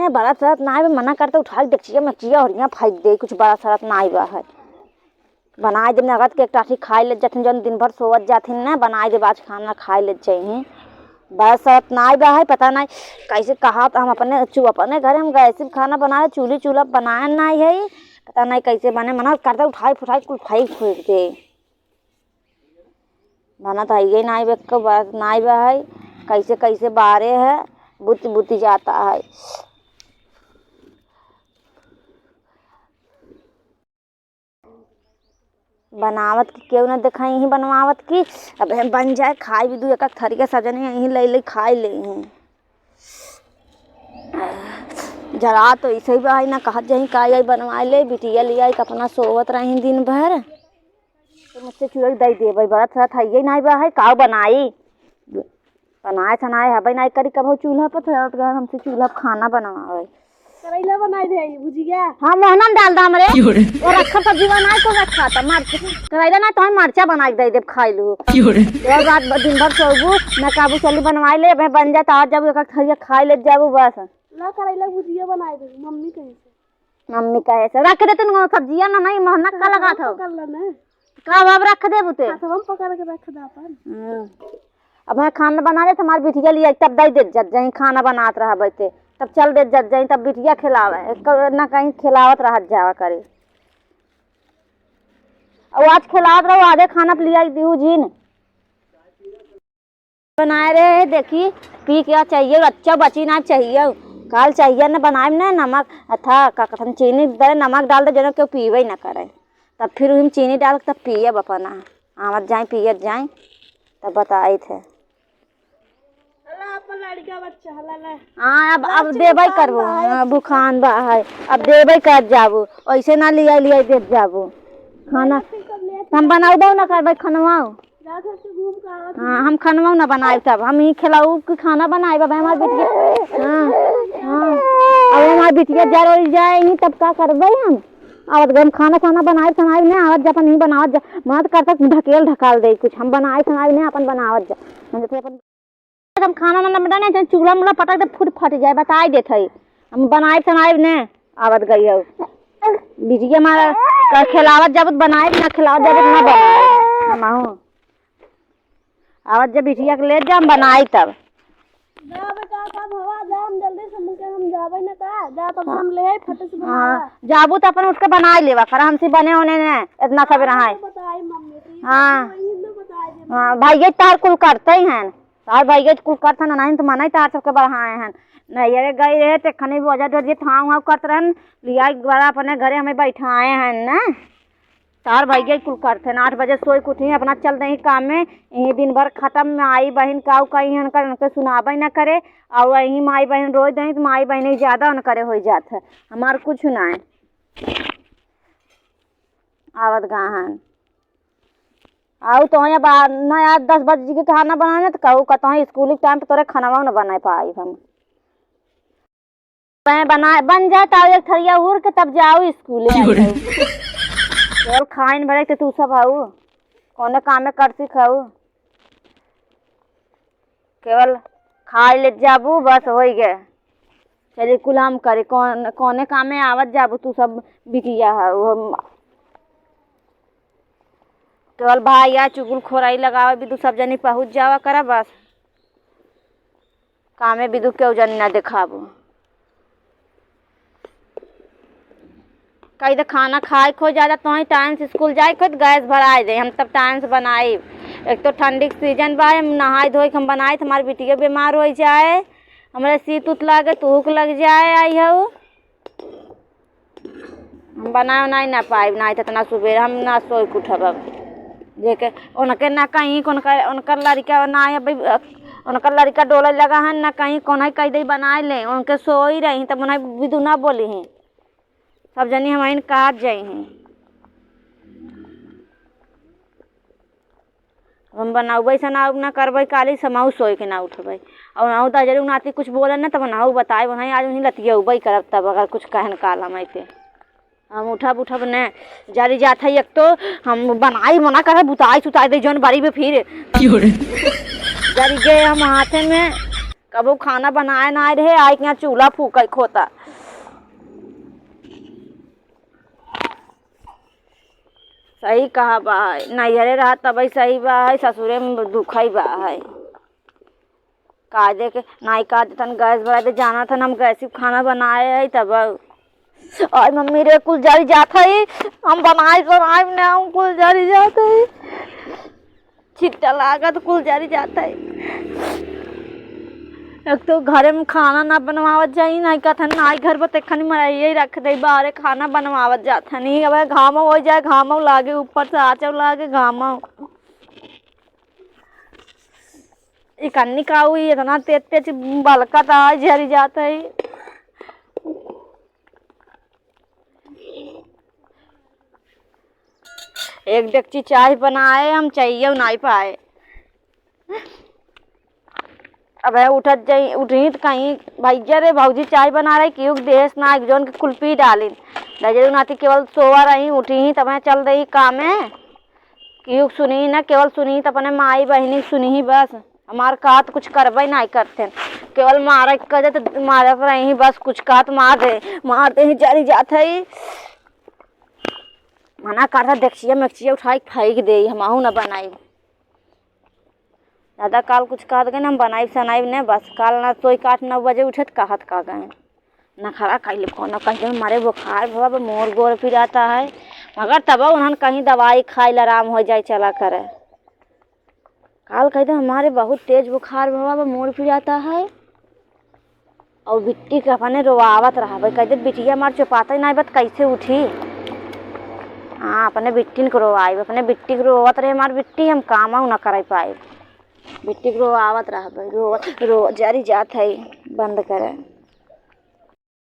ने बड़ा शरत ना मना करते उठा देखिए मचिया और फाइट दे कुछ बड़ा शरत ना बा है बनाए दे नगद के एक टाठी खाई ले जाथिन जौन दिन भर सोवत जाथिन ना बनाए दे आज खाना खाई ले चाहिए बड़ा शरत ना बा है पता नहीं कैसे कहा हम अपने घर हम गैस खाना बनाए चूल्हा बनाए ना है पता नहीं कैसे बने मना करते उठाई फुठाई कुल खाई फेंक दे बना तो ये ना बात ना बा है कैसे कैसे बारे है बुती बुती जाता है बनावत की क्यों ना देखा यही बनवावत की अब हम बन जाए खाई भी दू एक थरी के सजने यहीं ले खाई ले जरा तो ऐसे ही भाई ना कहत जाही का यही बनवा ले बिटिया लिया अपना सोवत रही दिन भर तो मुझसे चूल्हा दे दे भाई बड़ा थोड़ा था ये ना बा है का बनाई बनाए सनाए हबे नहीं करी कब चूल्हा पर थोड़ा हमसे चूल्हा पर खाना बनवावे करेला बनाई दे भुजिया हाँ मोहनम डाल दा हमरे और रखा सब्जी बनाए तो रखा था मर्च करेला ना तो मर्चा बना के दे खाई लू और रात दिन भर सोबू ना काबू चली बनवाई ले बन जाता आज जब एक खरिया खाई ले जाबू बस ला करेला भुजिया बनाई दे मम्मी कहे से रख दे तू सब्जियां ना नहीं मेहनत का लगा था कर लेना का अब रख दे बुते हम पकड़ के रख दा अपन अब मैं खाना बना ले तुम्हारी बिटिया लिया तब दे दे जब जहीं खाना बनात रहा बैठे तब चल दे जब जहीं तब बिटिया खिलावे ना कहीं खिलावत रह जावा करे और आज खिलावत रहो आधे खाना लिया दीहू जीन बनाए रहे देखी पी क्या चाहिए अच्छा बची ना चाहिए काल चाहिए ना बनाए ना नमक था का कथन चीनी दे नमक डाल दे जनो क्यों पीवे ना करे तब फिर हम चीनी डाल तब पिए अपना आवत जाए पियत जाए तब बताए थे हाँ अब देबे करबो बुखान बा है अब देबे कर जाबू ऐसे ना लिया दे जाबू खाना हम बनाऊ ना करबे खनवाओ हाँ हम खनवाऊ ना बनाए तब हम ही खिलाऊ कि खाना बनाए बाबा हमारे बिटिया हाँ अब हमारी बिटिया जरूर जाएंगी तब का करबे हम आवत गम खाना बनाए सनाए ने आवत जा अपन नहीं बनावत जा मत करता ढकेल ढकाल दे कुछ हम बनाए सनाए ने अपन बनावत जा मतलब अपन हम खाना ना बनाने चूल्हा मुला पटक दे फूट फट जाए बताए देते हम बनाए सनाए ने आवत गई हो बिटिया हमारा खिलावत जब बनाए ना खिलावत जब ना बनाए हम आवत जब बिटिया के ले जा हम बनाए तब जाबू तो अपन उसके बनाए लेवा कर हमसे बने होने ने इतना सब रहा हाँ भाई तार कुल करते ही हैं तार भाई कुल करते ना नहीं तो मना ही तार सबके बढ़ाए हैं नहीं अरे गई रहे तो खने भी वजह डर था वहाँ करते रहन लिया बड़ा अपने घरे हमें बैठाए हैं ना तार भाई कुल करते 8 बजे सोई उठी अपना चल रही काम में यही दिन भर खत्म में आई बहन काऊ कहीं उनके सुनाबे न करे और वही माई बहन रोज दही तो माई बहन ज़्यादा उन करे हो जात है हमार कुछ ना आवत गाहन आऊ तो नया 10 बजे के खाना बनाने तो कहूँ कहता स्कूल के टाइम पे तोरे खाना न बना पाई हम बना बन जाता एक थरिया उड़ के तब जाओ स्कूल केवल खाइन भरे तो तू सब हाउ कौन काम में करती खाऊ केवल खाए ले जाबू बस हो गए चलिए कुल हम करे कौने काम में आवत जाबू तू सब बिटिया है केवल भाई या चुगुल खोराई लगावे बिदू सब जनी पहुँच जावा करा बस कामे बिदू क्यों जनी ना दिखाबू कहीं तो खाना खाए खो ज़्यादा तो ही टाइम से स्कूल जाए खुद गैस भराए दे हम तब टाइम से बनाए एक तो ठंडी के सीजन बा नहाए धोए हम बनाए तो हमारी बिटिया बीमार हो जाए हमारे सीत उत लगे तूक लग जाए आई हो हम बनाए नहीं ना पाए ना तो इतना सुबह हम ना सोए उठब जेके उनके ना कहीं उनका लड़का ना उनका लड़का डोले लगा है ना कहीं कौन कह दे बनाए ले उनके सो ही रही तब उन्हें विदू ना बोली हैं सब जनी हम काट जाए हैं हम बनाऊबे से ना करबे काली समाऊ सोए के ना उठबे और नाऊ तजरू नाती कुछ बोले ना तब नाऊ बताए वहीं आज वहीं लतियबे करब तब अगर कुछ कहन काल हम ऐसे हम उठब न जारी जात है एक तो हम बनाई मना कर बुताई सुताई दे जौन बारी में फिर जारी गए हम हाथे में कबो खाना बनाए ना रहे, आए के यहाँ चूल्हा फूका खोता। सही कहा बा है, नैहरे रहा तब सही बा है, ससुरे में दुख ही बा है। कायदे के नाई का तन गैस भरा दे जाना था, हम गैस खाना बनाए है तब। और मम्मी रे कुल जरी जात है, हम बनाए ने हम कुल जरी जात है, छिट्टा लागत कुल जरी जात है। एक तो घरे में खाना ना बनवावत जाई, नहीं कथन नाई घर पर तेखनी मराइए रख दे, बाहरे खाना बनवावत जात नहीं। अब घाम हो जाए, घाम लागे, ऊपर से आचव लागे घाम। इकन्नी का हुई इतना तेज तेज बलकत आ झरी जात है। एक डेगची चाय बनाए, हम चाहिए नहीं पाए। अब उठत जाई, उठी तो कहीं भैया रे भौजी चाय बना रही, क्यों देश ना जोन के कुल्फी डाली लगे नाती, केवल सोवा रही, उठी तब चल रही काम है। क्यों सुनी ना, केवल सुनी तो अपने माई बहनी सुनी ही बस। हमार कहा तो कुछ करबे नहीं करते, केवल मारे कर तो मारे पर ही बस, कुछ कहा तो मार दे ही जरी जात है। मना करता देखिए मिक्सिया उठाई फेंक दे, हम ना बनाई दादा। काल कुछ कह गए हम बनाई सनाई ने बस, काल ना सोई 8-9 बजे उठत कहत का गए ना खरा कैले कौन कहीं मारे बुखार भवा मोर गोर फिर आता है, मगर तब उन्होंने कहीं दवाई खाई आराम हो जाए चला करे। काल कहते हमारे बहुत तेज बुखार भवा मोर फिर आता है, और बिट्टी के अपने रोआवत रहा भाई, कहते बिटिया मार चुपाता ही नहीं बत कैसे उठी। हाँ अपने बिट्टी को रोआई, अपने बिट्टी को रोवत रहे, हमारी बिट्टी हम काम ना कर पाए, बिट्टी को रोआवत रहा भाई, रो जरी जात है बंद करे।